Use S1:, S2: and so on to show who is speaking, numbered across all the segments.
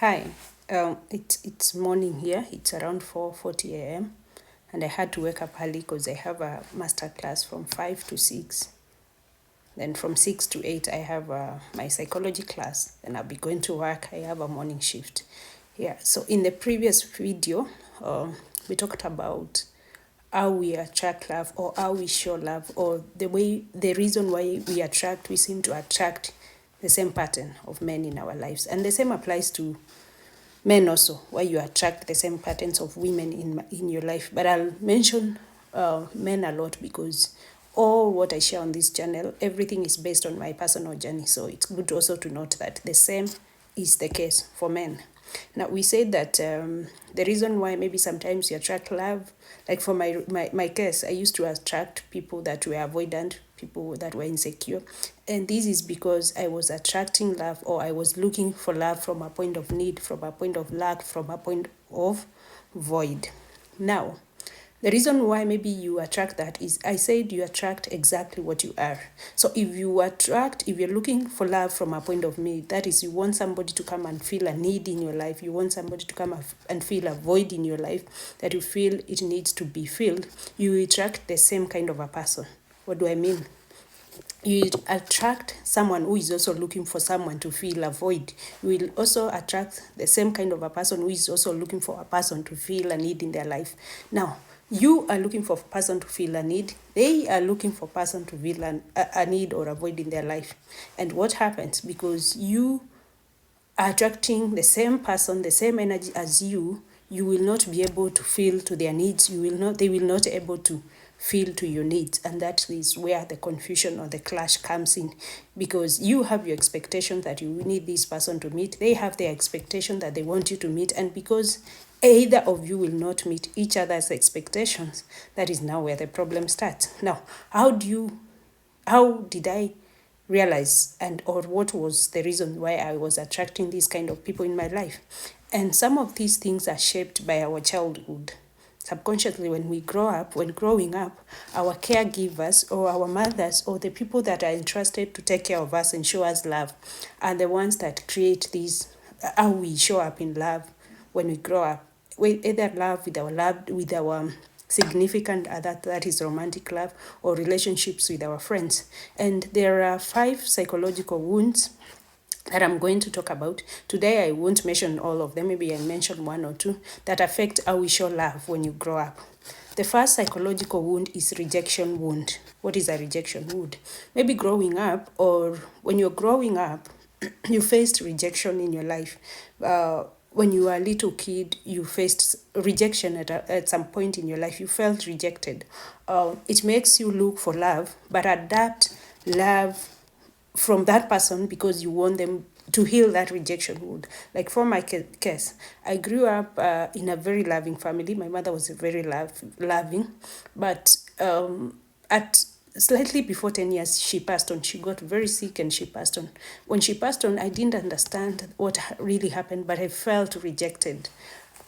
S1: Hi, it's morning here. It's around 4:40 a.m. and I had to wake up early because I have a master class from 5 to 6. Then from 6 to 8 I have my psychology class. Then I'll be going to work. I have a morning shift. Yeah. So in the previous video, we talked about how we attract love or how we show love or the reason why we seem to attract the same pattern of men in our lives, and the same applies to men also, why you attract the same patterns of women in your life. But I'll mention men a lot because all what I share on this channel, everything is based on my personal journey. So it's good also to note that the same is the case for men. Now, we said that the reason why maybe sometimes you attract love, like for my case, I used to attract people that were avoidant, people that were insecure. And this is because I was attracting love, or I was looking for love from a point of need, from a point of lack, from a point of void. Now, the reason why maybe you attract that is I said you attract exactly what you are. So if you're looking for love from a point of need, that is, you want somebody to come and feel a need in your life, you want somebody to come and feel a void in your life that you feel it needs to be filled, you attract the same kind of a person. What do I mean? You attract someone who is also looking for someone to fill a void. You will also attract the same kind of a person who is also looking for a person to fill a need in their life. Now, you are looking for a person to fill a need. They are looking for a person to fill a need or a void in their life. And what happens? Because you are attracting the same person, the same energy as you will not be able to feel to their needs. They will not able to feel to your needs, and that is where the confusion or the clash comes in, because you have your expectation that you need this person to meet, they have their expectation that they want you to meet, and because either of you will not meet each other's expectations, that is now where the problem starts. Now, how did I realize, or what was the reason why I was attracting these kind of people in my life? And some of these things are shaped by our childhood. Subconsciously, when growing up, our caregivers or our mothers or the people that are entrusted to take care of us and show us love are the ones that create how we show up in love when we grow up. We either love with our significant other, that is romantic love, or relationships with our friends. And there are 5 psychological wounds that I'm going to talk about. Today I won't mention all of them, maybe I'll mention 1 or 2 that affect how we show love when you grow up. The first psychological wound is rejection wound. What is a rejection wound? Maybe growing up, or when you're growing up, you faced rejection in your life. When you were a little kid, you faced rejection at some point in your life. You felt rejected. It makes you look for love, but adapt love from that person because you want them to heal that rejection wound. Like for my case, I grew up in a very loving family. My mother was very loving, but at slightly before 10 years, she passed on. She got very sick and she passed on. When she passed on, I didn't understand what really happened, but I felt rejected.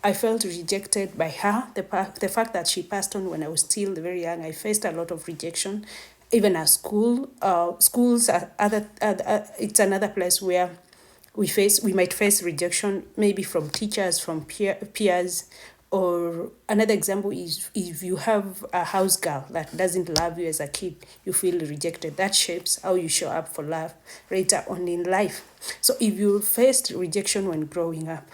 S1: I felt rejected by her. The fact that she passed on when I was still very young, I faced a lot of rejection. Even at schools are it's another place where we might face rejection, maybe from teachers, from peers. Or another example is if you have a house girl that doesn't love you as a kid, you feel rejected. That shapes how you show up for love later on in life. So if you faced rejection when growing up,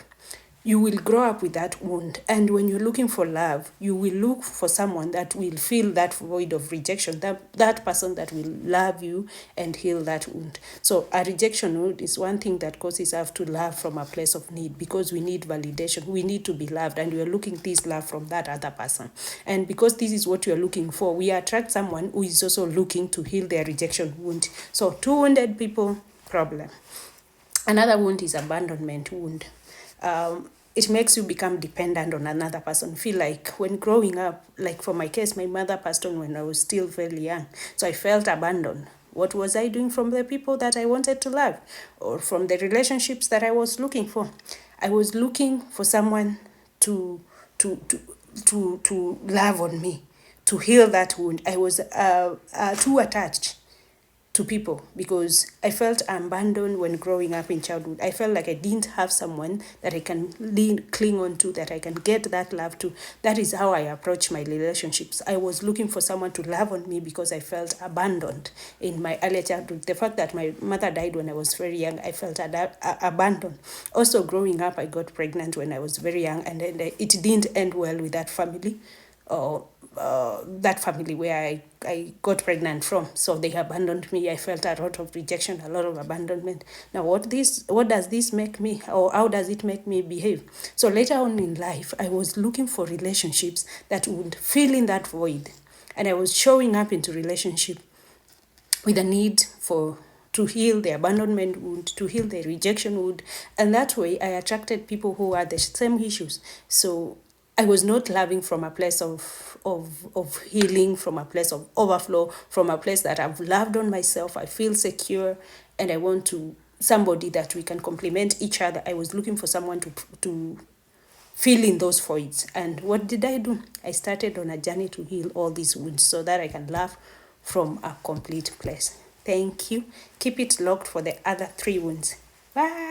S1: you will grow up with that wound. And when you're looking for love, you will look for someone that will fill that void of rejection, that person that will love you and heal that wound. So a rejection wound is one thing that causes us to love from a place of need, because we need validation. We need to be loved, and we are looking this love from that other person. And because this is what we are looking for, we attract someone who is also looking to heal their rejection wound. So 2 wounded people, problem. Another wound is abandonment wound. It makes you become dependent on another person. Feel like when growing up, like for my case, my mother passed on when I was still very young. So I felt abandoned. What was I doing from the people that I wanted to love, or from the relationships that I was looking for? I was looking for someone to love on me, to heal that wound. I was too attached. to people, because I felt abandoned when growing up in childhood. I felt like I didn't have someone that I can cling on to, that I can get that love to. That is how I approach my relationships. I was looking for someone to love on me because I felt abandoned in my early childhood. The fact that my mother died when I was very young, I felt abandoned. Also, growing up, I got pregnant when I was very young, and then it didn't end well with that family. Or that family where I got pregnant from. So they abandoned me. I felt a lot of rejection, a lot of abandonment. Now, what does this make me, or how does it make me behave? So later on in life, I was looking for relationships that would fill in that void. And I was showing up into relationship with a need to heal the abandonment wound, to heal the rejection wound. And that way I attracted people who had the same issues. So I was not loving from a place of healing, from a place of overflow, from a place that I've loved on myself. I feel secure, and I want to somebody that we can complement each other. I was looking for someone to fill in those voids. And what did I do? I started on a journey to heal all these wounds so that I can love from a complete place. Thank you. Keep it locked for the other 3 wounds. Bye.